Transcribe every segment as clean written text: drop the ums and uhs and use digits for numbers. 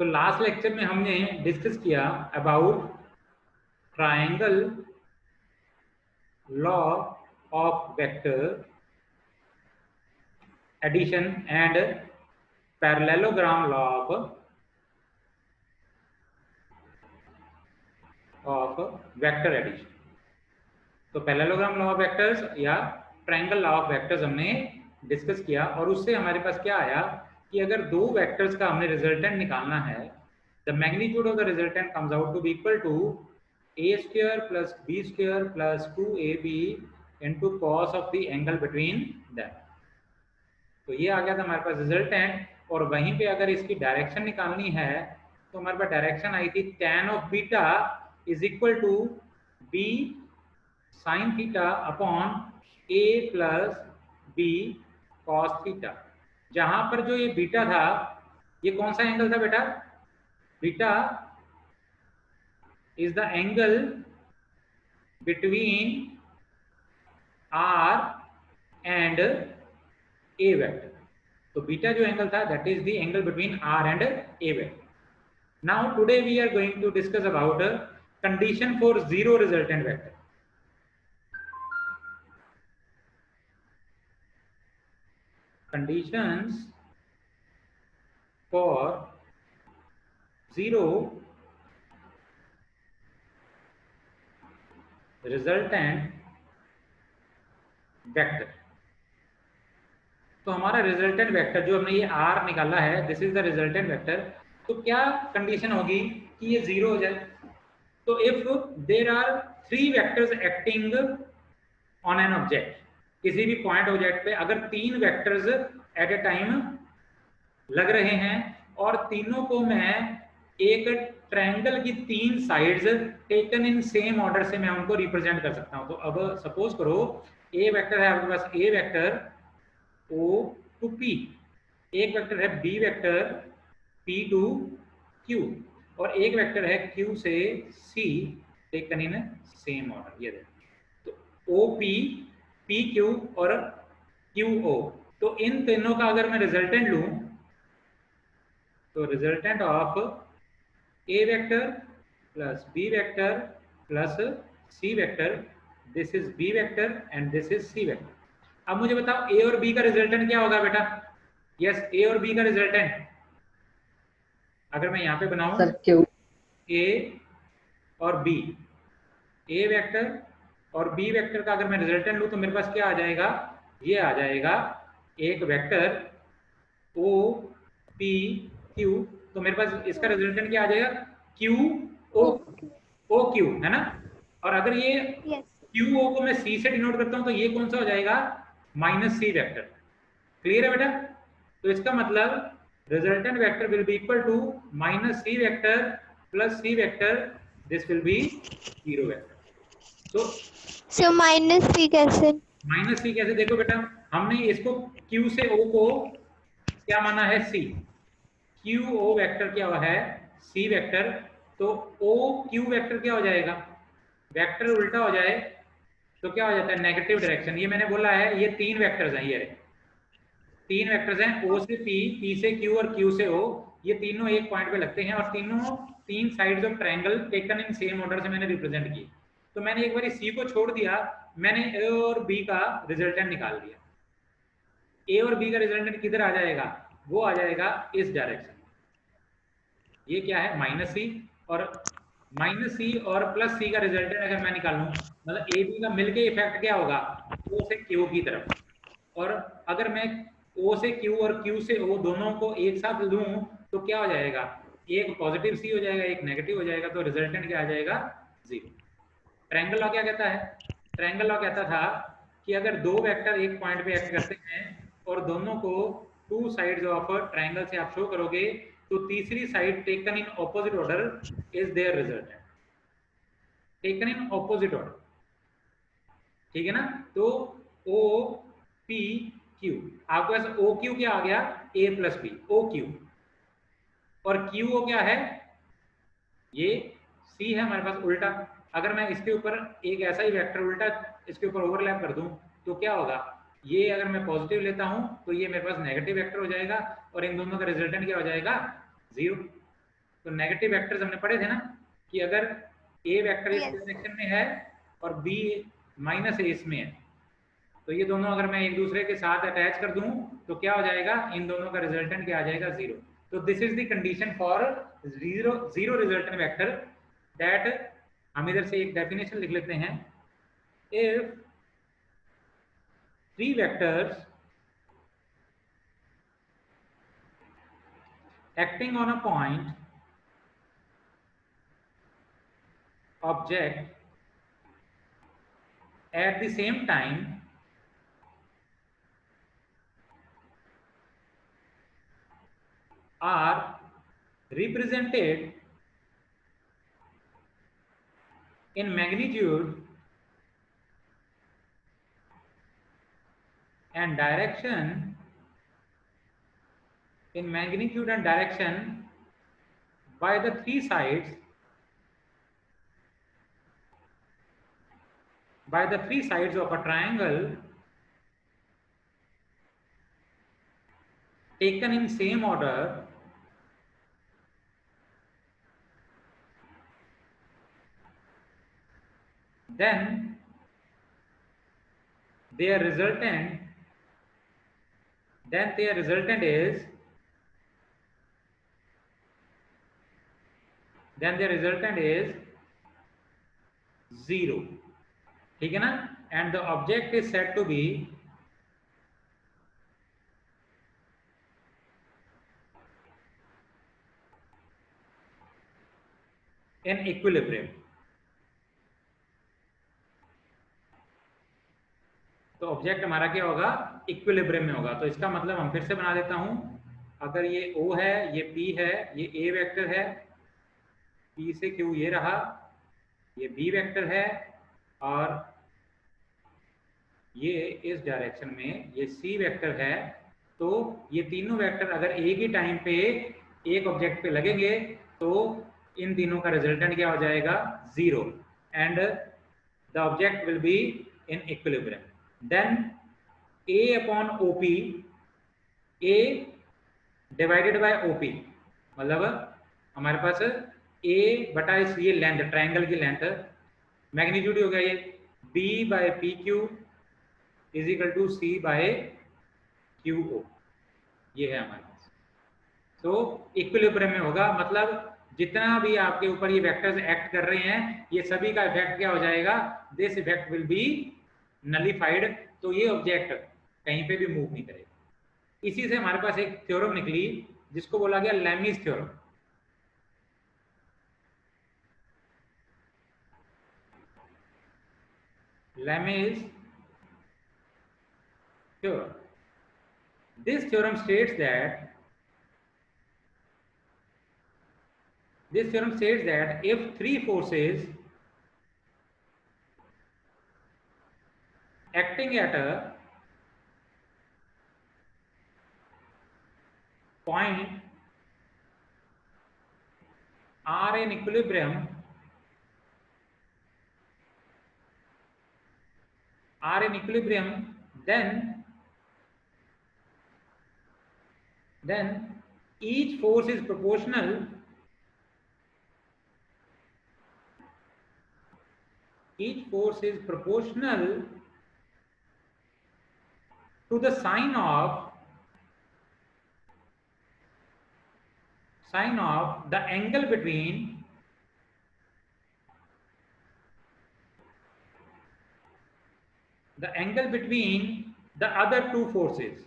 तो last lecture में हमने डिस्कस किया about triangle law of vector addition and parallelogram law of vector addition. तो पैरेललोग्राम लॉ ऑफ वेक्टर्स या triangle law of vectors हमने discuss किया और उससे हमारे पास क्या आया कि अगर दो वेक्टर्स का हमने रिजल्टेंट निकालना है, the magnitude of the resultant comes out to be equal to a square plus b square plus 2ab into cos of the angle between them। तो ये आ गया था हमारे पास रिजल्टेंट। और वहीं पे अगर इसकी डायरेक्शन निकालनी है तो हमारे पास डायरेक्शन आई थी tan of beta is equal to b sin theta upon a plus b cos theta. जहां पर जो ये बीटा था, ये कौन सा एंगल था बेटा? Beta is the angle between r and a vector। तो बीटा जो एंगल था that is the angle between r and a vector। Now today we are going to discuss about condition for zero resultant vector। Conditions for zero resultant vector. तो हमारा resultant vector जो हमने ये are निकाला है, this is the resultant vector. तो क्या condition होगी कि ये जीरो हो जाए? तो if there are three vectors acting on an object, किसी भी पॉइंट ऑब्जेक्ट पे अगर तीन वेक्टर्स एट ए टाइम लग रहे हैं और तीनों को मैं एक ट्रायंगल की तीन sides taken in same order से मैं उनको रिप्रेजेंट कर सकता हूं। तो अब सपोज करो ए वेक्टर है आपके पास, A vector O to P, एक वेक्टर है B vector P to Q, और एक वेक्टर है क्यू से C taken in same order. ये देखो, तो ओ पी, पी क्यू और क्यू ओ। तो इन तीनों का अगर मैं रिजल्टेंट लूं तो resultant of A vector plus B vector plus C vector, this is B vector and this is C vector. अब मुझे बताओ ए और बी का रिजल्टेंट क्या होगा बेटा? यस, ए और बी का रिजल्टेंट अगर मैं यहां पे बनाऊं ए और बी, ए वेक्टर और बी वेक्टर का अगर मैं रिजल्टेंट लूं तो मेरे पास क्या आ जाएगा? ये आ जाएगा एक वेक्टर ओ पी क्यू। तो मेरे पास इसका रिजल्टेंट क्या आ जाएगा? क्यू ओ, ओ क्यू, है ना। और अगर ये क्यू ओ को मैं सी से डिनोट करता हूं तो ये कौन सा हो जाएगा? Minus C vector. क्लियर है बेटा? तो इसका मतलब resultant vector will be equal to minus C vector plus C vector, this will be zero vector. तो माइनस सी कैसे? माइनस सी कैसे? देखो बेटा, हमने इसको क्यू से ओ को क्या माना है? सी। क्यू ओ वेक्टर क्या हुआ है? C vector. तो ओ क्यू वेक्टर क्या हो जाएगा? वेक्टर उल्टा हो जाए तो क्या हो जाता है? Negative direction. ये मैंने बोला है, ये तीन वेक्टर्स हैं, ये तीन वेक्टर्स हैं, ओ से पी, पी से क्यू और क्यू से ओ। ये तीनों एक पॉइंट पे लगते हैं और तीनों तीन sides of triangle taken in same order से मैंने रिप्रेजेंट किए। तो मैंने एक बार सी को छोड़ दिया, मैंने ए और बी का रिजल्टेंट निकाल दिया। ए और बी का रिजल्टेंट किधर आ जाएगा? वो आ जाएगा इस डायरेक्शन। ये क्या है? माइनस सी। और माइनस सी और प्लस सी का रिजल्टेंट अगर मैं निकालूं, मतलब ए बी का मिलके इफेक्ट क्या होगा? ओ से क्यू की तरफ। और अगर मैं ओ से क्यू और क्यू से ओ दोनों को एक साथ लूं तो क्या हो जाएगा? एक पॉजिटिव सी हो जाएगा, एक नेगेटिव हो जाएगा। तो रिजल्टेंट क्या आ जाएगा? जीरो। ट्रायंगल लॉ क्या कहता है? ट्रायंगल लॉ कहता था कि अगर दो वेक्टर एक पॉइंट पे एक्ट करते हैं और दोनों को टू साइड्स ऑफ ट्रायंगल से आप शो करोगे तो तीसरी side taken in opposite order is there resultant. Taken in opposite order, ठीक है ना। तो ओ पी क्यू, आपके पास ओ क्यू क्या आ गया? ए प्लस बी, ओ क्यू। और क्यू ओ क्या है? ये सी है हमारे पास उल्टा। अगर मैं इसके ऊपर एक ऐसा ही वेक्टर उल्टा इसके ऊपर ओवरलैप कर दूं तो क्या होगा? ये अगर मैं पॉजिटिव लेता हूं तो ये मेरे पास नेगेटिव वेक्टर हो जाएगा और इन दोनों का रिजल्टेंट क्या हो जाएगा? जीरो। तो नेगेटिव वेक्टर्स हमने पढ़े थे ना कि अगर ए वेक्टर इस डायरेक्शन में है और बी माइनस ए इसमें है, तो ये दोनों अगर मैं एक दूसरे के साथ अटैच कर दूं तो क्या हो जाएगा, इन दोनों का रिजल्टेंट क्या आ जाएगा, 0। तो this is the condition for zero resultant vector that, हम इधर से एक डेफिनेशन लिख लेते हैं, if 3 vectors acting on a point object at the same time are represented in magnitude and direction by the 3 sides of a triangle taken in same order, then their resultant is 0, ठीक है ना, and the object is said to be in equilibrium। तो object हमारा क्या होगा, equilibrium में होगा। तो इसका मतलब हम फिर से बना देता हूं, अगर ये O है, ये P है, ये A वेक्टर है, P से Q ये रहा, ये B वेक्टर है, और ये इस डायरेक्शन में ये C वेक्टर है। तो ये तीनों वेक्टर अगर एक ही टाइम पे एक ऑब्जेक्ट पे लगेंगे तो इन तीनों का रिजल्टेंट क्या हो जाएगा, 0, and the object will be in equilibrium. Then A upon OP, A divided by OP, मतलब हमारे पास A बटा इस ये लेंथ, ट्रायंगल की लेंथ, मैग्नीट्यूड हो गया ये B by PQ is equal to C by QO, ये है हमारे पास। तो इक्विलिब्रियम में होगा, मतलब जितना भी आपके ऊपर ये वेक्टर्स एक्ट कर रहे हैं, ये सभी का इफेक्ट क्या हो जाएगा, this effect will be nullified. तो ये ऑब्जेक्ट कहीं पे भी मूव नहीं करेगा। इसी से हमारे पास एक थ्योरम निकली जिसको बोला गया लैमीज theorem. लैमीज theorem. This theorem states that if 3 forces acting at a point are in equilibrium, then each force is proportional to the sine of the angle between the other two forces,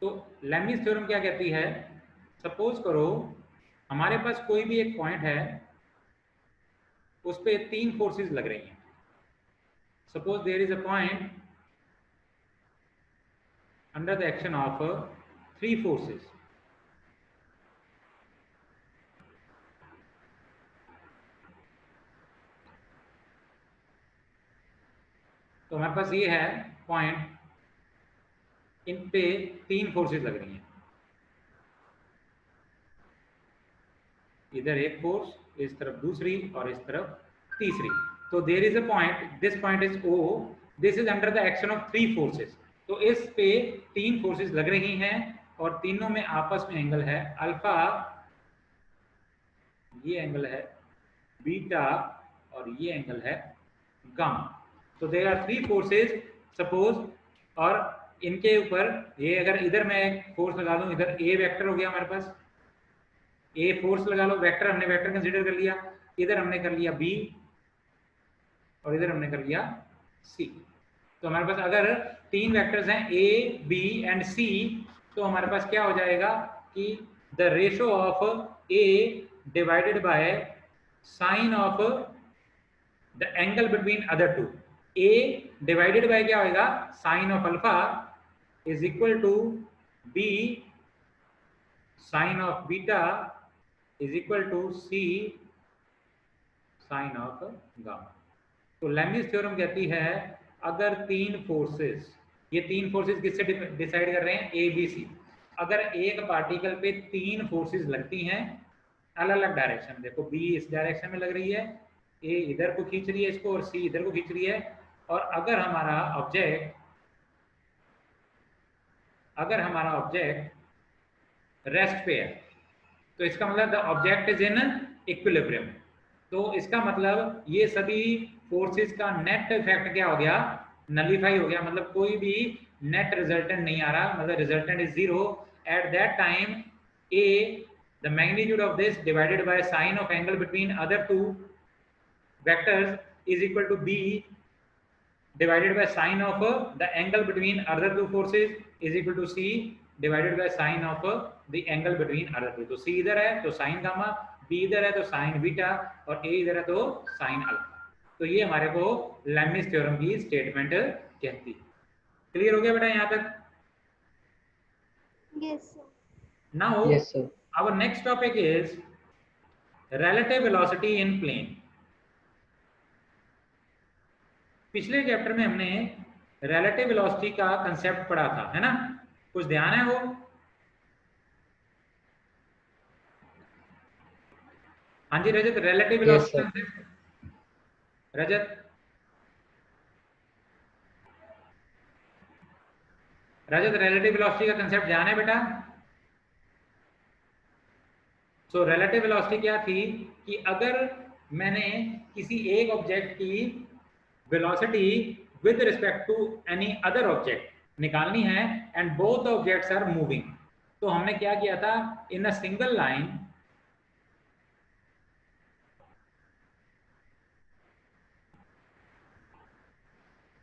तो लैमीज theorem क्या कहती है, suppose करो हमारे पास कोई भी एक point है, उस पे 3 फोर्सेस लग रही हैं। Suppose there is a point under the action of 3 forces. तो हमारे पास ये है पॉइंट, इन पे 3 फोर्सेस लग रही हैं, इधर एक फोर्स, इस तरफ दूसरी और इस तरफ तीसरी। तो there is a point, this point is O, this is under the action of 3 forces. तो इस पे 3 फोर्सेस लग रही हैं और तीनों में आपस में एंगल है अल्फा, ये एंगल है बीटा और ये एंगल है गामा। तो देयर आर 3 फोर्सेस सपोज, और इनके ऊपर ये अगर इधर मैं फोर्स लगा दूं, इधर ए वेक्टर हो गया हमारे पास, ए फोर्स लगा लो, वेक्टर हमने वेक्टर कंसीडर कर लिया, इधर हमने कर लिया बी और इधर हमने कर लिया सी। तो हमारे पास अगर 3 वेक्टर्स हैं ए बी एंड सी, तो हमारे पास क्या हो जाएगा कि the ratio of A divided by sine of the angle between other two, A divided by क्या होगा sine of alpha is equal to B sine of beta is equal to C sine of gamma. तो Lami's theorem कहती है अगर 3 forces, ये 3 forces किससे decide कर रहे हैं, ए बी सी, अगर एक पार्टिकल पे 3 फोर्सेस लगती हैं अलग अलग डायरेक्शन, देखो बी इस डायरेक्शन में लग रही है, ए इधर को खींच रही है इसको और सी इधर को खींच रही है, और अगर हमारा ऑब्जेक्ट रेस्ट पे है, तो इसका मतलब the object is in equilibrium. तो इसका मतलब ये सभी फोर्सेस का नेट इफेक्ट क्या हो गया, नलीफाई हो गया, मतलब कोई भी नेट रिजल्टेंट नहीं आ रहा, मतलब resultant is 0। At that time A the magnitude of this divided by sine of angle between other 2 vectors is equal to B divided by sine of the angle between other 2 forces is equal to c divided by sine of the angle between other 2। तो c इधर है तो sin gamma, b इधर है तो sin beta और a इधर है तो sin अल्फा। तो ये हमारे को लैमिस थ्योरम की स्टेटमेंट कहती है। क्लियर हो गया बेटा यहाँ तक? Yes sir. Now Yes sir. our next topic is relative velocity in plane। पिछले चैप्टर में हमने रिलेटिव वेलोसिटी का कंसेप्ट पढ़ा था, है ना? कुछ ध्यान है वो? हाँ जी रजत, रिलेटिव वेलोसिटी कंसेप्ट, रजत रिलेटिव वेलोसिटी का कंसेप्ट ध्यान है बेटा? सो रिलेटिव वेलोसिटी क्या थी कि अगर मैंने किसी एक ऑब्जेक्ट की velocity with respect to any other object निकालनी है and both the objects are moving, तो हमने क्या किया था, in a single line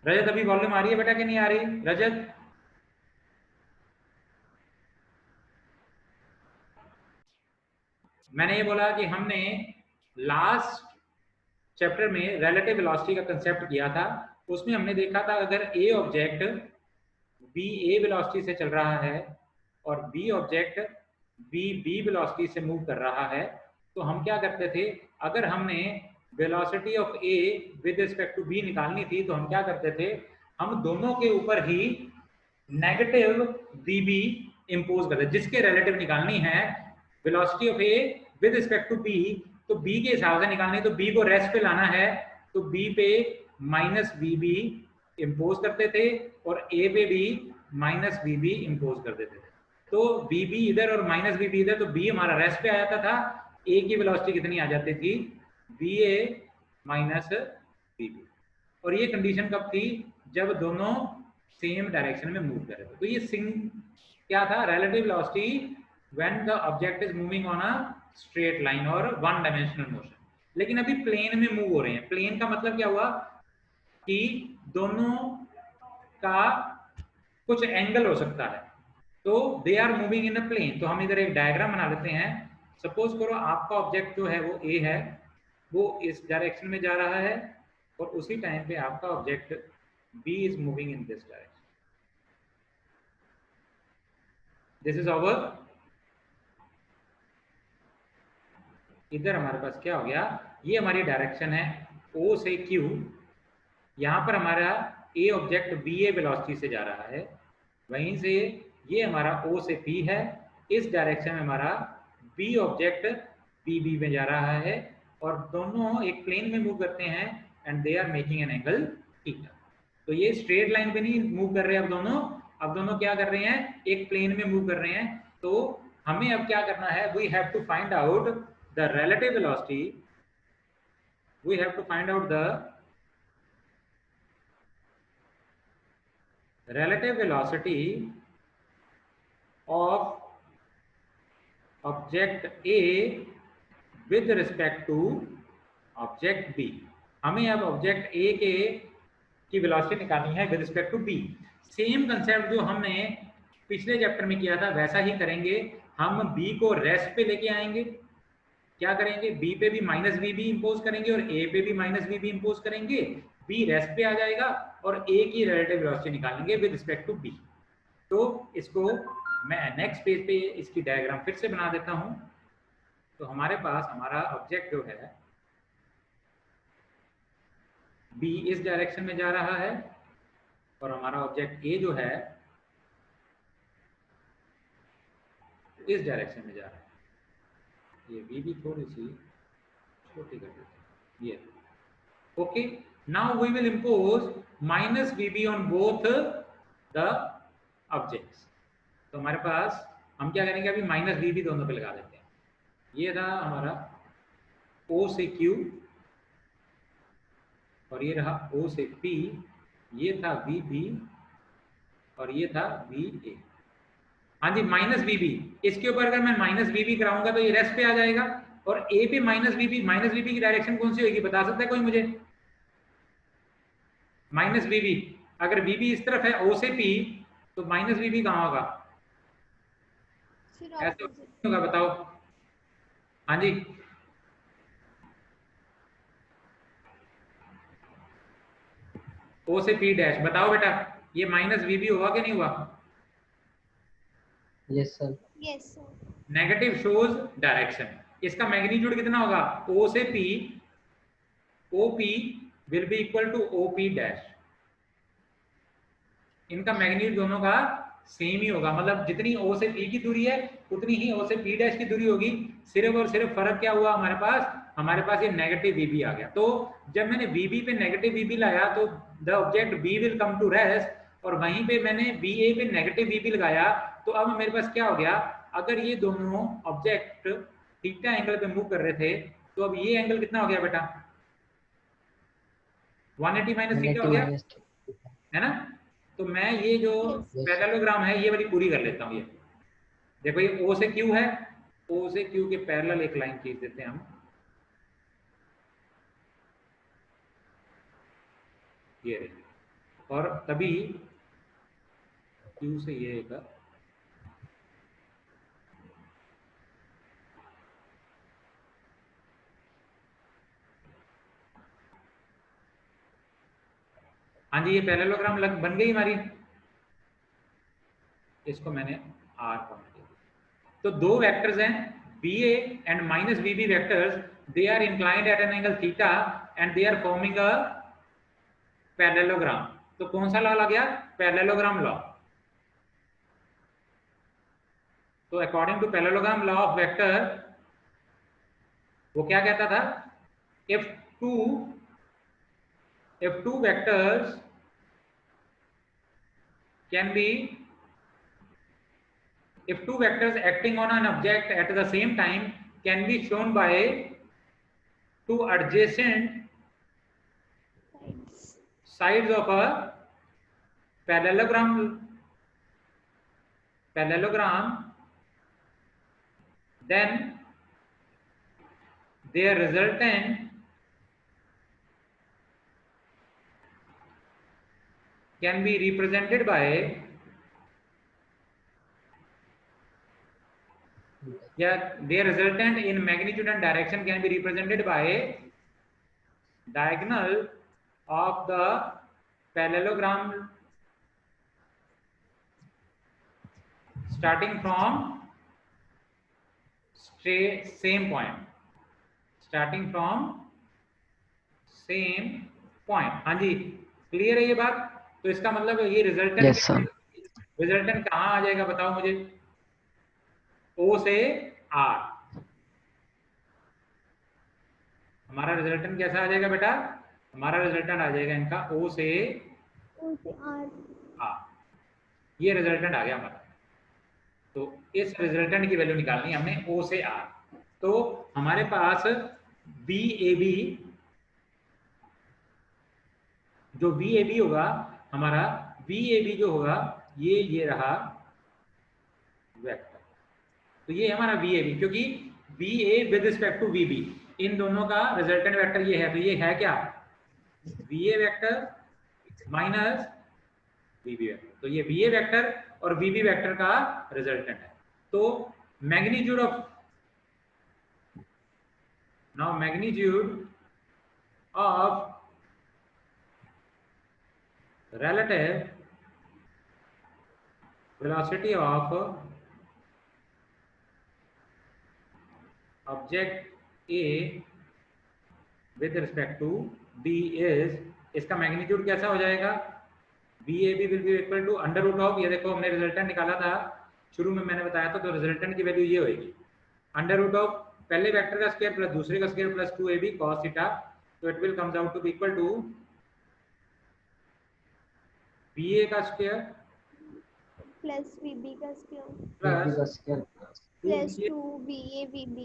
रजत अभी वॉल्यूम आ रही है बेटा कि नहीं आ रही रजत? मैंने ये बोला कि हमने लास्ट चैप्टर में रिलेटिव वेलोसिटी का कंसेप्ट किया था, उसमें हमने देखा था अगर A object B A velocity से चल रहा है और B object B B velocity से मूव कर रहा है, तो हम क्या करते थे, अगर हमने velocity of A with respect to B निकालनी थी तो हम क्या करते थे, हम दोनों के ऊपर ही नेगेटिव बी बी इम्पोज करते, जिसके रिलेटिव निकालनी है velocity of A with respect to B, तो बी के हिसाब से निकालनी है, तो बी को रेस्ट पे लाना है तो बी पे माइनस बी बी इम्पोज करते थे और ए पे भी माइनस बी बी इम्पोज कर देते थे। तो बी बी इधर और माइनस बी बी इधर, तो बी हमारा रेस्ट पे आ जाता था, ए की वेलोसिटी कितनी आ जाती थी, बी ए माइनस बी बी। और ये कंडीशन कब थी, जब दोनों सेम डायरेक्शन में मूव कर रहे थे। तो ये क्या था, relative velocity when the object is moving on a straight line और वन डायमेंशनल मोशन। लेकिन अभी प्लेन में मूव हो रहे हैं, प्लेन का मतलब क्या हुआ कि दोनों का कुछ एंगल हो सकता है, तो they are moving in a plane. तो हम इधर एक डायग्राम बना लेते हैं, सपोज करो आपका ऑब्जेक्ट जो है वो ए है, वो इस डायरेक्शन में जा रहा है और उसी टाइम पे आपका object B is moving in this direction. This is our, इधर हमारे पास क्या हो गया, ये हमारी डायरेक्शन है O से Q, यहाँ पर हमारा A object B A velocity से जा रहा है, वहीं से ये हमारा O से P है, इस डायरेक्शन में हमारा B ऑब्जेक्ट बी बी में जा रहा है और दोनों एक प्लेन में मूव करते हैं and they are making an angle theta. तो ये स्ट्रेट लाइन पे नहीं मूव कर रहे हैं अब दोनों क्या कर रहे हैं, एक प्लेन में मूव कर रहे हैं। तो हमें अब क्या करना है, we have to find out the relative velocity, we have to find out the relative velocity of object A with respect to object B। हमें अब ऑब्जेक्ट A की वेलोसिटी निकालनी है with respect to B। Same concept जो हमने पिछले chapter में किया था वैसा ही करेंगे। हम B को रेस्ट पे लेके आएंगे, क्या करेंगे, B पे भी माइनस वी बी इम्पोज करेंगे और A पे भी माइनस वी बी इम्पोज करेंगे, B रेस्ट पे आ जाएगा और A की रिलेटिव वेलोसिटी निकालेंगे विद रिस्पेक्ट टू B। तो इसको मैं नेक्स्ट पेज पे इसकी डायग्राम फिर से बना देता हूं। तो हमारे पास हमारा ऑब्जेक्ट जो है B इस डायरेक्शन में जा रहा है और हमारा ऑब्जेक्ट A जो है इस डायरेक्शन में जा रहा है। ये B भी थोड़ी सी छोटी कर देते हैं ये। Okay, now we will impose minus VB on both the objects. तो हमारे पास हम क्या करेंगे, अभी माइनस VB दोनों पे लगा देते हैं। ये था हमारा O से Q और ये रहा O से P, ये था VB और ये था VA। हाँ जी, माइनस VB, इसके ऊपर अगर मैं माइनस VB कराऊंगा तो ये रेस्ट पे आ जाएगा और A पे माइनस VB की डायरेक्शन कौन सी होगी, बता सकता है कोई मुझे? माइनस VB, अगर VB इस तरफ है O से P तो माइनस VB कहाँ होगा, ऐसे होगा, बताओ। हाँ जी, O से P डैश, बताओ बेटा, ये माइनस VB हुआ कि नहीं हुआ? Yes sir. Yes sir. Negative shows direction, इसका मैग्नीट्यूड कितना होगा, O से P, OP will be equal to OP dash. इनका मैग्नीट्यूड दोनों का सेम ही होगा, मतलब जितनी O से P की दूरी है उतनी ही O से P डैश की दूरी होगी। सिर्फ और सिर्फ फर्क क्या हुआ, हमारे पास ये नेगेटिव VB आ गया। तो जब मैंने VB पे नेगेटिव VB लाया तो the object B will come to rest, और वहीं पे मैंने BA पे नेगेटिव VB लगाया तो अब मेरे पास क्या हो गया, अगर ये दोनों ऑब्जेक्ट थीटा एंगल पे मूव कर रहे थे तो अब ये एंगल कितना हो गया बेटा, 180 माइनस थीटा हो गया, है ना। तो मैं ये जो पैरेललोग्राम है ये वाली पूरी कर लेता हूँ। ये देखो, ये O से Q है, O से Q के पैरेलल एक लाइन खींच देते हैं हम, ये रही, और तभी Q से ये एक, हाँ जी, ये पैरेललोग्राम बन गई हमारी, इसको मैंने R पॉइंट दिया। तो दो वेक्टर्स हैं BA and minus VB vectors, they are inclined at an angle theta and they are forming a parallelogram. तो कौन सा लॉ लग गया, पैरेललोग्राम लॉ। तो according to parallelogram law of vector, वो क्या कहता था, if two vectors can be, if two vectors acting on an object at the same time can be shown by two adjacent sides of a parallelogram, then their resultant can be represented by, their resultant in magnitude and direction can be represented by diagonal of the parallelogram starting from same point, हाँ जी, clear है ये बात। तो इसका मतलब ये resultant, yes sir. Resultant कहाँ आ जाएगा बताओ मुझे, O से R। हमारा रिजल्टेंट कैसा आ जाएगा बेटा, हमारा रिजल्टेंट आ जाएगा इनका O से O से R। हाँ, ये रिजल्टेंट आ गया हमारा। तो इस रिजल्टेंट की वैल्यू निकालनी है हमने O से R। तो हमारे पास VAB, जो VAB होगा हमारा, VAB जो होगा ये रहा वेक्टर। तो ये हमारा VAB, क्योंकि VA with respect to VB, इन दोनों का रिजल्टेंट वेक्टर ये है। तो ये है क्या, VA vector minus VB vector. तो ये VA वेक्टर और VB वेक्टर का रिजल्टेंट है। तो magnitude of, now magnitude of relative velocity of object A with respect to B is, इसका मैग्नीट्यूड कैसा हो जाएगा, VAB will be equal to under root of, ये देखो हमने रिजल्टेंट निकाला था शुरू में, मैंने बताया था, तो रिजल्टेंट की वैल्यू ये होगी अंडर रूट ऑफ पहले वेक्टर का स्क्वायर प्लस दूसरे का square plus 2AB cos theta. तो it will comes out to be equal to BA का स्क्वायर प्लस VB का square plus 2BA VB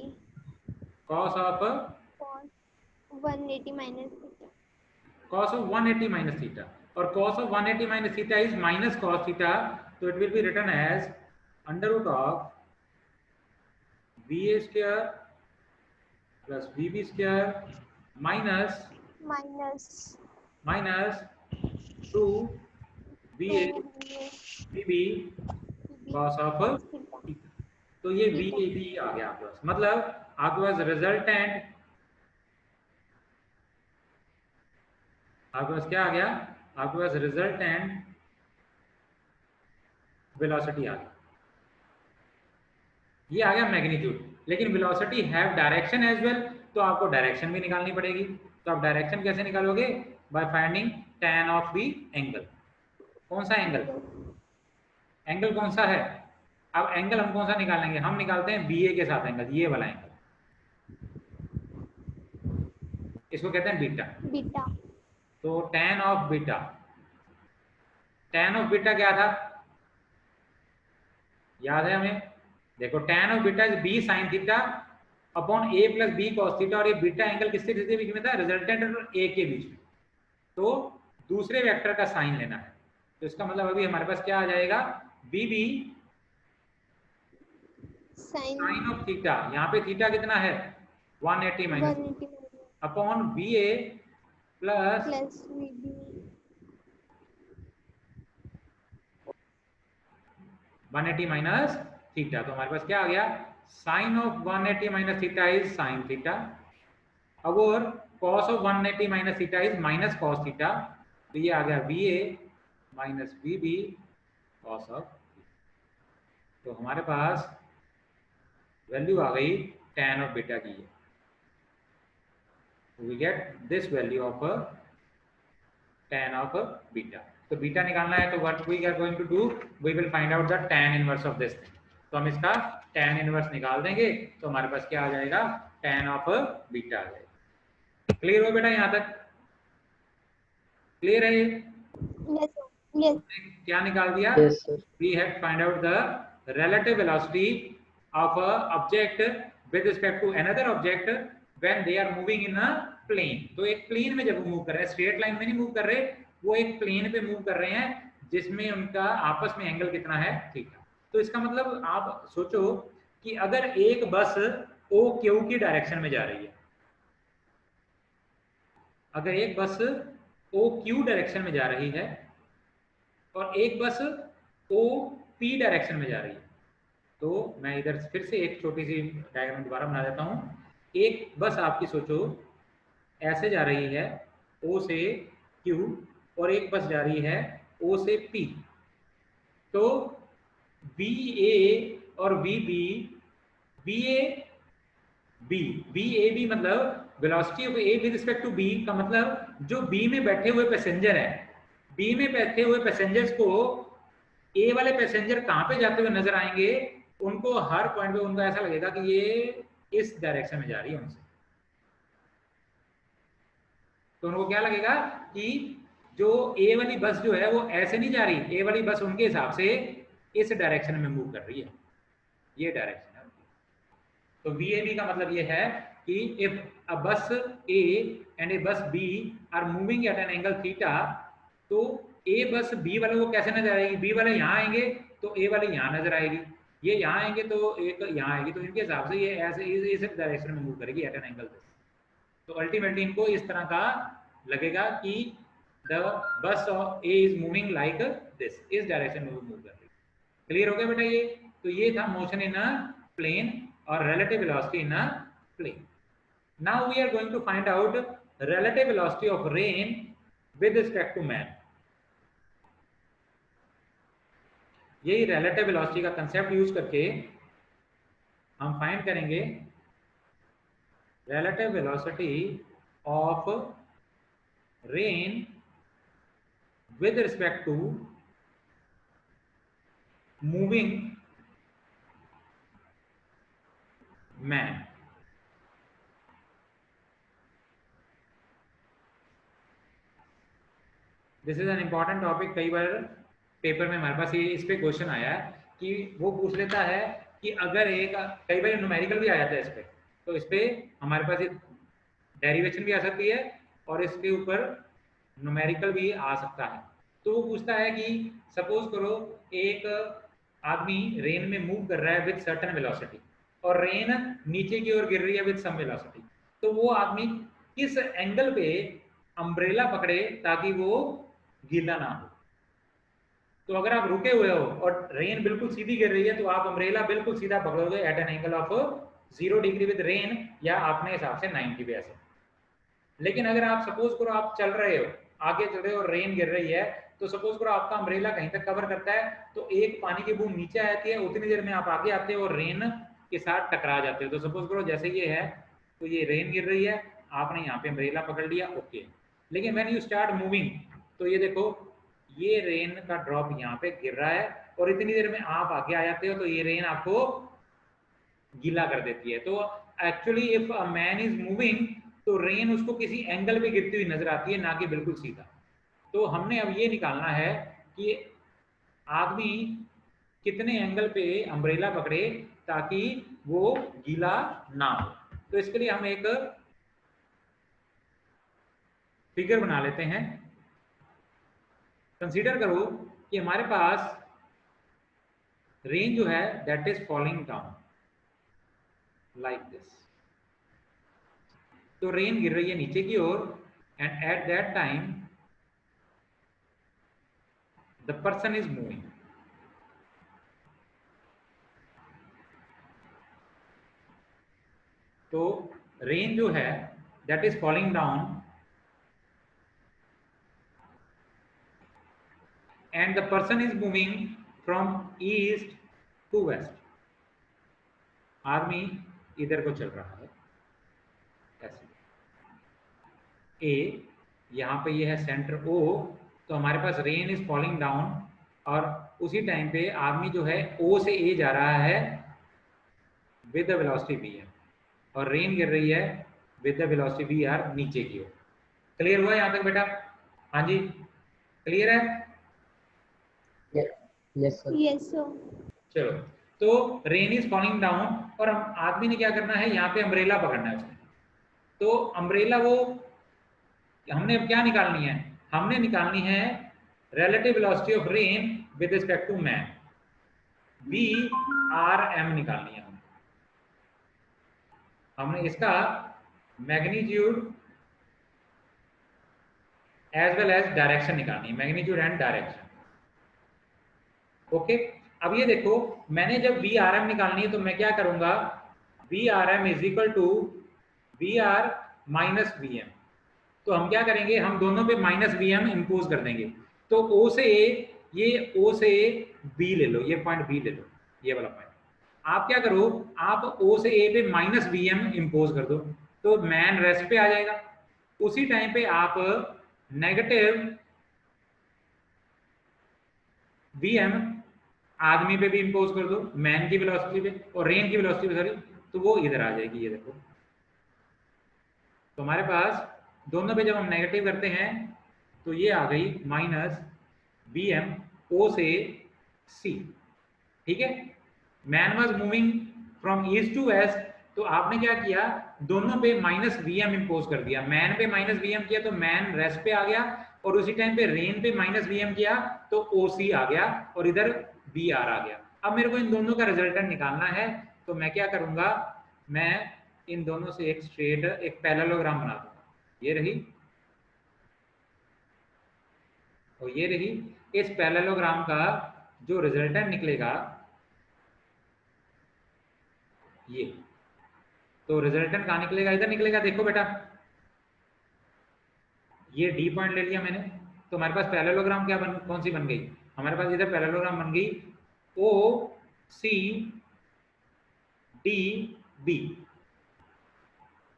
cos of cos 180 minus theta, cos of 180 minus theta, और cos of 180 minus theta is minus cos theta, so it will be written as under root of VA square plus VB square minus 2 VA VB cos of theta। तो ये VAB आ गया आपके पास, मतलब आपके पास resultant, आपके पास क्या आ गया, आपके पास रिजल्टेंट वेलोसिटी आ गया, ये आ गया मैग्नीट्यूड। लेकिन velocity have direction as well, तो आपको डायरेक्शन भी निकालनी पड़ेगी। तो आप डायरेक्शन कैसे निकालोगे, by finding tan of the angle. कौन सा एंगल, एंगल कौन सा है, अब एंगल हम कौन सा निकालेंगे, हम निकालते हैं BA के साथ एंगल, ये वाला एंगल, इसको कहते हैं बीटा। तो tan of beta, tan of beta क्या था, याद है हमें, देखो tan of beta is B sin theta upon A plus B cos theta, और ये बीटा एंगल किसके बीच में था, रिजल्टेंट और A के बीच में। तो दूसरे वेक्टर का साइन लेना है, तो इसका मतलब अभी हमारे पास क्या आ जाएगा, BB साइन ऑफ थीटा, यहाँ पे थीटा कितना है 180 minus upon BA plus VB 180 minus theta. तो हमारे पास क्या आ गया, sine of 180 minus theta is sine theta, और cos of 180 minus theta is minus cos theta. तो ये आ गया VA minus VB cos of theta. तो हमारे पास वैल्यू आ गई tan ऑफ बीटा की, we get this value of tan of beta. तो बीटा निकालना है, तो what we are going to do, we will find out the tan inverse of this. तो हम इसका tan इनवर्स निकाल देंगे, तो हमारे पास क्या आ जाएगा, tan ऑफ बीटा आ जाएगा। क्लियर हो बेटा, यहाँ तक क्लियर है? yes क्या निकाल दिया, we have find out the relative velocity of a object with respect to another object when they are moving in a plane। तो एक प्लेन में जब मूव कर रहे हैं, स्ट्रेट लाइन में नहीं मूव कर रहे, वो एक प्लेन पे मूव कर रहे हैं जिसमें उनका आपस में एंगल कितना है, थीटा। तो इसका मतलब आप सोचो कि अगर एक बस OQ की डायरेक्शन में जा रही है, अगर एक बस OQ डायरेक्शन में जा रही है और एक बस OP डायरेक्शन में जा रही है, तो मैं इधर फिर से एक छोटी सी डायग्राम दोबारा बना देता हूँ। एक बस आपकी सोचो ऐसे जा रही है O से Q, और एक बस जा रही है O से P। तो VA और VB, VAB मतलब velocity of A with respect to B का मतलब जो B में बैठे हुए पैसेंजर हैं, B में बैठे हुए पैसेंजर्स को A वाले पैसेंजर कहाँ पे जाते हुए नजर आएंगे, उनको हर पॉइंट पे उनको ऐसा लगेगा कि ये इस डायरेक्शन में जा रही है उनसे। तो उनको क्या लगेगा कि जो ए वाली बस जो है वो ऐसे नहीं जा रही, ए वाली बस उनके हिसाब से इस डायरेक्शन में मूव कर रही है, ये डायरेक्शन है। तो VAB का मतलब ये है कि इफ अ बस A एंड ए बस B are moving at an angle theta, तो ए बस B वाले को कैसे नजर आएगी, B वाले यहाँ आएंगे तो A वाले यहाँ नजर आएगी, ये यहाँ आएंगे तो एक यहाँ आएगी, तो इनके हिसाब से ये ऐसे इस डायरेक्शन में मूव करेगी एट एन एंगल। तो अल्टीमेटली इनको इस तरह का लगेगा कि the bus of A is moving like this, इस डायरेक्शन में वो मूव कर रही है। क्लियर हो गया बेटा ये? तो ये था motion in a plane or relative velocity in a plane. Now we are going to find out relative velocity of rain with respect to man. यही relative velocity का concept यूज करके हम फाइंड करेंगे relative velocity of rain with respect to moving man. This is an important topic. कई बार paper में हमारे पास ये इस पे क्वेश्चन आया है कि वो पूछ लेता है कि अगर एक, कई बार न्यूमेरिकल भी आ जाता है इस पे, तो इस पे हमारे पास एक डेरिवेशन भी आ सकती है और इसके ऊपर न्यूमेरिकल भी आ सकता है। तो वो पूछता है कि सपोज करो एक आदमी रेन में मूव कर रहा है विद सर्टेन वेलोसिटी और रेन नीचे की ओर गिर रही है विद सम वेलोसिटी, तो वो आदमी किस एंगल पे अम्ब्रेला पकड़े ताकि वो गीला ना हो। तो अगर आप रुके हुए हो और रेन बिल्कुल सीधी गिर रही है तो आप अम्ब्रेला बिल्कुल सीधा पकड़ोगे at an angle of 0 degree with rain, या अपने हिसाब से 90 पे ऐसे। लेकिन अगर आप सपोज करो आप चल रहे हो, आगे चल रहे हो और रेन गिर रही है, तो सपोज करो आपका अम्ब्रेला कहीं तक कवर करता है, तो एक पानी की बूंद नीचे आती है, उतनी देर में आप आगे आते हो और रेन के साथ टकरा जाते हो। तो सपोज करो जैसे ये है, तो ये रेन गिर रही है, आपने यहाँ पे अम्ब्रेला पकड़ लिया, ओके। लेकिन व्हेन यू स्टार्ट मूविंग, तो ये देखो ये रेन का ड्रॉप यहाँ पे गिर रहा है और इतनी देर में आप आगे आ जाते हो, तो ये रेन आपको गीला कर देती है। तो actually if a man is moving, तो रेन उसको किसी एंगल पे गिरती हुई नजर आती है, ना कि बिल्कुल सीधा। तो हमने अब ये निकालना है कि आदमी कितने एंगल पे अम्ब्रेला पकड़े ताकि वो गीला ना हो। तो इसके लिए हम एक फिगर बना लेते हैं। कंसीडर करो कि हमारे पास रेन जो है that is falling down like this. तो रेन गिर रही है नीचे की ओर, and at that time the person is moving. तो रेन जो है that is falling down and the person is moving from east to west. आदमी इधर को चल रहा है ऐसे। ए यहाँ पे ये है सेंटर O, तो हमारे पास रेन इज फॉलिंग डाउन और उसी टाइम पे आदमी जो है O से A जा रहा है विद द वेलोसिटी VM, और रेन गिर रही है विद द वेलोसिटी VR नीचे की ओर। क्लियर हुआ यहाँ तक बेटा? हाँ जी, क्लियर है? Yes sir. चलो, तो रेन इज फॉलिंग डाउन और हम आदमी ने क्या करना है, यहाँ पे अम्ब्रेला पकड़ना है उसने। तो अम्ब्रेला वो हमने अब क्या निकालनी है, हमने निकालनी है relative velocity of rain with respect to man, VRM निकालनी है हमने इसका magnitude as well as direction निकालनी है, मैग्नीट्यूड एंड डायरेक्शन। ओके, अब ये देखो मैंने जब VRM निकालनी है तो मैं क्या करूंगा, VRM is equal to VR minus VM। तो हम क्या करेंगे, हम दोनों पे माइनस VM इंपोज कर देंगे। तो O से A, ये O से B ले लो, ये पॉइंट B ले लो, ये वाला पॉइंट। आप क्या करो, आप O से A पे माइनस VM इंपोज कर दो, तो मैन रेस्ट पे आ जाएगा। उसी टाइम पे आप नेगेटिव VM आदमी पे भी इंपोज कर दो, मैन की वेलोसिटी पे और रेन की वेलोसिटी पे, सॉरी, तो वो इधर आ जाएगी। ये देखो, तो हमारे पास दोनों पे जब हम नेगेटिव करते हैं तो ये आ गई माइनस Vm O से C, ठीक है। Man was moving from east to west, तो आपने क्या किया, दोनों पे माइनस Vm इम्पोज कर दिया। मैन पे माइनस Vm किया तो मैन रेस्ट पे आ गया, और उसी टाइम पे रेन पे माइनस Vm किया तो OC आ गया, और इधर Vr आ गया। अब मेरे को इन दोनों का रिजल्टेंट निकालना है, तो मैं क्या करूंगा, मैं इन दोनों से एक स्ट्रेट एक पैरेललोग्राम बना दूंगा। ये रही और ये रही। इस पैरेललोग्राम का जो रिजल्टेंट निकलेगा ये, तो रिजल्टेंट कहाँ निकलेगा, इधर निकलेगा। देखो बेटा, ये डी पॉइंट ले लिया मैंने, तो हमारे पास पैरेललोग्राम क्या कौन सी बन गई, हमारे पास इधर पैरेललोग्राम बन गई ओ सी डी बी।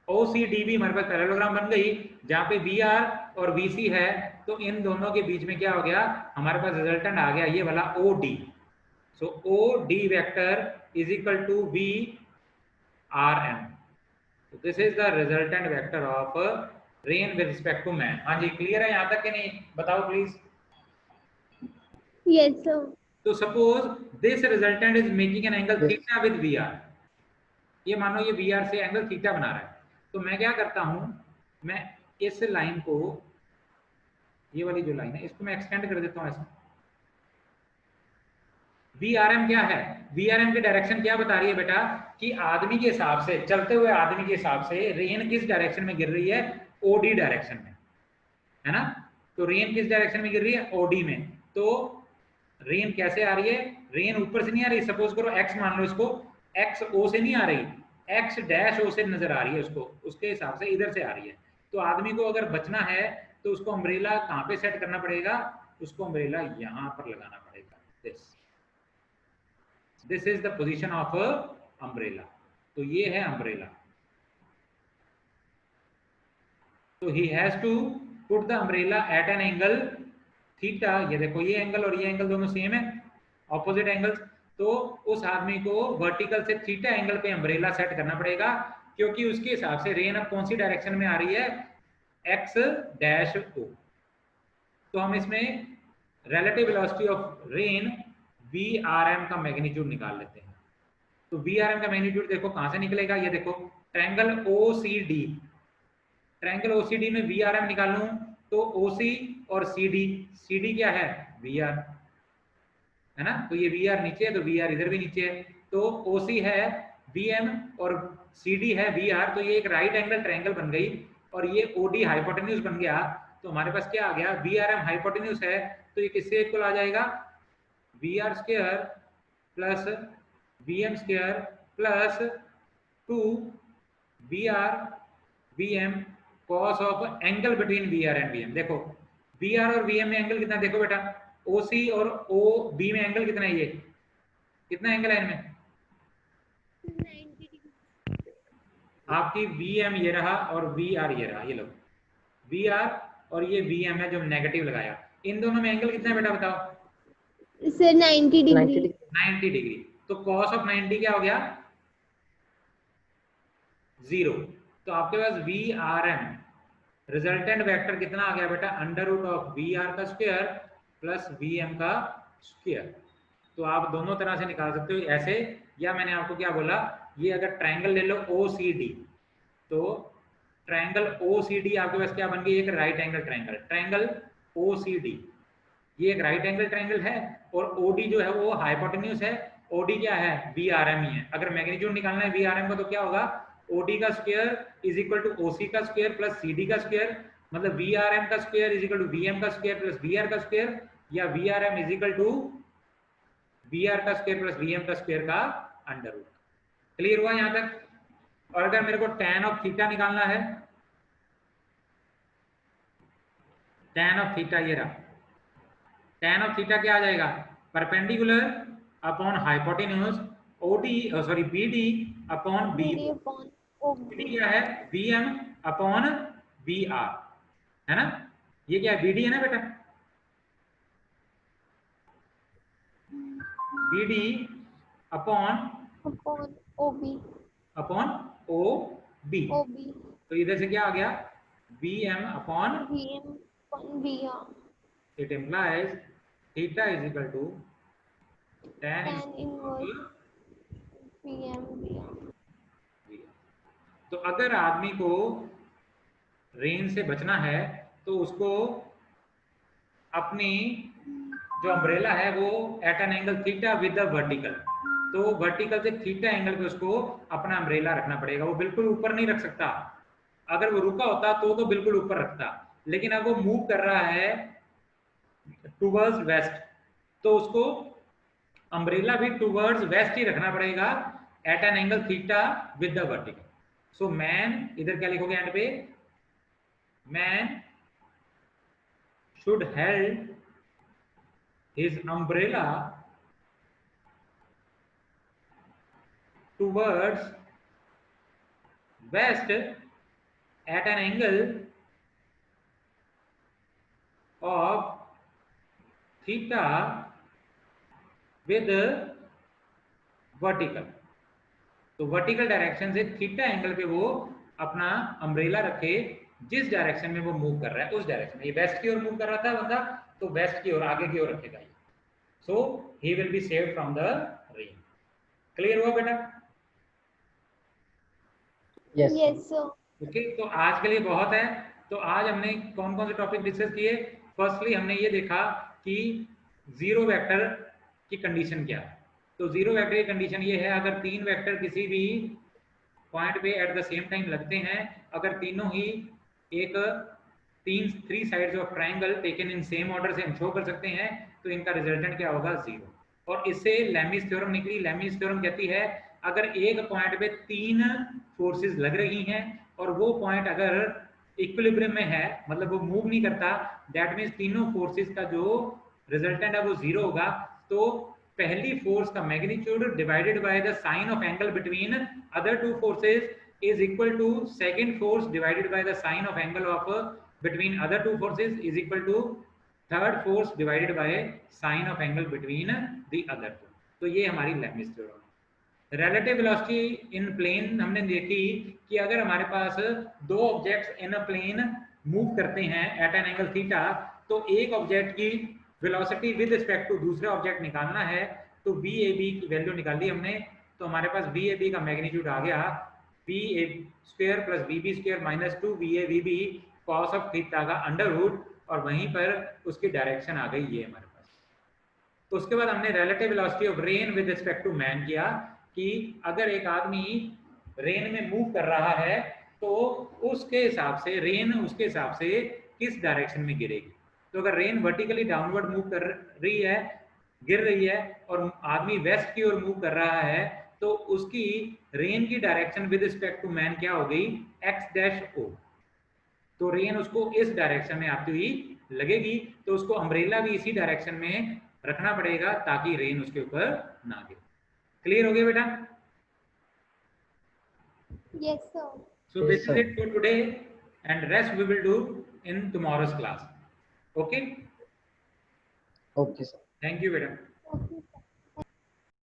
ओ सी डी बी हमारे पास पैरेललोग्राम बन गई, जहां पे वी आर और वी सी है, तो इन दोनों के बीच में क्या हो गया, हमारे पास रिजल्टेंट आ गया ये वाला O D. So O D vector is equal to V R M. So this is the resultant vector of rain with respect to man। हाँ जी, क्लियर है यहाँ तक कि नहीं, बताओ प्लीज। Yes, sir. तो suppose this resultant is making an angle theta with V R. ये मानो ये वी आर से एंगल थीटा बना रहा है, तो मैं क्या करता हूं, मैं इस लाइन को, ये वाली जो लाइन है इसको मैं एक्सटेंड कर देता हूं ऐसा। VRM क्या है, VRM की डायरेक्शन क्या बता रही है बेटा, कि आदमी के हिसाब से, चलते हुए आदमी के हिसाब से रेन किस डायरेक्शन में गिर रही है, ओडी डायरेक्शन में, है ना। तो रेन किस डायरेक्शन में गिर रही है, ओडी में। तो रेन कैसे आ रही है, रेन ऊपर से नहीं आ रही, सपोज करो एक्स मान लो इसको, एक्स ओ से नहीं आ रही, एक्स डैश ओ से नजर आ रही है उसको, उसके हिसाब से इधर से आ रही है। तो आदमी को अगर बचना है तो उसको अम्ब्रेला कहाँ पे सेट करना पड़ेगा, उसको अम्ब्रेला यहाँ पर लगाना पड़ेगा। This is the position of umbrella. तो ये है अम्ब्रेला। तो he has to put the umbrella at an angle theta. ये देखो, ये एंगल और ये एंगल दोनों सेम है, ऑपोजिट एंगल्स। तो उस आदमी को वर्टिकल से थीटा एंगल पे अम्ब्रेला सेट करना पड़ेगा, क्योंकि उसके हिसाब से रेन अब कौन सी डायरेक्शन में आ रही है, एक्स डैश ओ। तो हम इसमें relative velocity of rain VRM का मैग्नीट्यूड निकाल लेते हैं। तो VRM का मैग्नीट्यूड देखो कहां से निकलेगा, ये देखो ट्रायंगल OCD, ट्रायंगल OCD में VRM निकालूं तो OC और CD क्या है, VR, है ना। तो ये VR नीचे है तो VR इधर भी नीचे है, तो OC है VM और CD है VR। तो ये एक राइट एंगल ट्रायंगल बन गई, और ये OD हाइपोटेन्यूज बन गया। तो हमारे पास क्या आ गया, VRM हाइपोटेन्यूज है, तो ये किससे इक्वल आ जाएगा, VR square plus VM square plus 2 VR VM cos of angle between VR and VM। देखो VR और VM में एंगल कितना, देखो बेटा OC और OB में एंगल कितना है, ये कितना एंगल है इनमें, 90 degree. आपकी VM ये रहा और VR ये रहा, ये लो VR और ये VM है जो नेगेटिव लगाया, इन दोनों में एंगल कितना है बेटा बताओ, Sir, 90 degree. 90 डिग्री। तो cos ऑफ 90 क्या हो गया, 0। तो आपके पास VRM रिजल्टेंट वेक्टर कितना आ गया बेटा, अंडर रूट ऑफ VR का स्क्वायर प्लस VM का स्क्वायर। तो आप दोनों तरह से निकाल सकते हो ऐसे, या मैंने आपको क्या बोला, ये अगर ट्रायंगल ले लो OCD, तो ट्रायंगल OCD आपके पास क्या बन गई, एक right angle triangle, triangle OCD ये एक राइट एंगल ट्रायंगल है, और OD जो है वो हाइपोटेन्यूज है। OD क्या है, VRM ही है। अगर मैग्नीट्यूड निकालना है VRM का तो क्या होगा, OD का square is equal to OC का स्क्वायर प्लस CD का स्क्वायर, मतलब VRM का square is equal to VM का स्क्वायर प्लस VR का स्क्वायर, या VRM is equal to VR का स्क्वायर प्लस VM का स्क्वायर का अंडर रूट। क्लियर हुआ यहां तक। और अगर मेरे को tan ऑफ थीटा निकालना है, tan ऑफ थीटा ये रहा, tan ऑफ थीटा क्या आ जाएगा, perpendicular upon hypotenuse BD upon BD upon OB. BD क्या है, VM अपॉन VR, है ना। ये क्या है, BD है ना बेटा, BD upon OB. Upon OB। तो इधर से क्या आ गया, VM upon VM 1 B, yeah. It implies theta is equal to tan Tan inverse PM B, yeah. तो अगर आदमी को रेन से बचना है तो उसको अपनी जो अम्ब्रेला है वो at an angle theta with the vertical, तो वर्टिकल से थीटा एंगल पे उसको अपना अम्ब्रेला रखना पड़ेगा। वो बिल्कुल ऊपर नहीं रख सकता, अगर वो रुका होता तो बिल्कुल ऊपर रखता, लेकिन अब वो मूव कर रहा है टूवर्ड्स वेस्ट, तो उसको अम्ब्रेला भी टूवर्ड्स वेस्ट ही रखना पड़ेगा at an angle theta with the vertical. So man, इधर क्या लिखोगे एंड पे, man should held his umbrella towards west at an angle of theta with vertical। तो वर्टिकल डायरेक्शन से थीटा एंगल पे वो अपना अम्ब्रेला रखे, जिस डायरेक्शन में वो मूव कर रहा है उस डायरेक्शन में। ये वेस्ट की ओर मूव कर रहा था बंदा, तो वेस्ट की ओर, आगे की ओर रखेगा। So he will be saved from the rain. Clear हुआ बेटा? Yes, sir. ओके, तो आज के लिए बहुत है। तो आज हमने कौन कौन से टॉपिक डिस्कस किए? फर्स्टली हमने ये देखा कि जीरो वेक्टर की कंडीशन क्या है। तो जीरो वेक्टर की कंडीशन ये है, अगर तीन वेक्टर किसी भी पॉइंट पे एट द सेम टाइम लगते हैं, अगर तीनों ही एक three sides of triangle taken in same order से हम शो कर सकते हैं, तो इनका रिजल्टेंट क्या होगा? जीरो। और इससे लेमीज थ्योरम निकली। लेमीज थ्योरम कहती है अगर एक पॉइंट पे तीन फोर्सेस लग रही हैं और वो पॉइंट अगर इक्विलिब्रियम में है, मतलब वो मूव नहीं करता, दैट मीन्स तीनों फोर्सेस का जो रिजल्टेंट है वो जीरो होगा। तो पहली फोर्स का magnitude divided by the sine of angle between other two forces is equal to second force divided by the sine of angle of between other two forces is equal to third force divided by sine of angle between the other two। तो ये हमारी Lami's theorem. Relative velocity in plane हमने देखी कि अगर हमारे पास दो objects in a plane move करते हैं एट एन एंगल थीटा, तो एक ऑब्जेक्ट की वेलोसिटी विद रिस्पेक्ट टू दूसरे ऑब्जेक्ट निकालना है, तो वी ए बी की वैल्यू निकाली हमने। तो हमारे पास वी ए बी का मैग्नीट्यूड आ गया V A square plus V B square minus 2 V A V B cos of theta का अंडर रूट, और वहीं पर उसकी डायरेक्शन आ गई ये हमारे पास। उसके बाद हमने relative velocity of rain with respect to man किया कि अगर एक आदमी रेन में मूव कर रहा है तो उसके हिसाब से रेन उसके हिसाब से किस डायरेक्शन में गिरेगी। तो अगर रेन वर्टिकली डाउनवर्ड मूव कर रही है, गिर रही है, और आदमी वेस्ट की ओर मूव कर रहा है, तो उसकी रेन की direction with respect to man क्या हो गई? X dash O. तो रेन उसको इस डायरेक्शन में आती हुई लगेगी, तो उसको अम्ब्रेला भी इसी डायरेक्शन में रखना पड़ेगा ताकि रेन उसके ऊपर ना गिरे। क्लियर हो गया बेटा? Yes, sir. So this is it for today, and rest we will do in tomorrow's class. Okay? Okay, sir. Thank you, beta.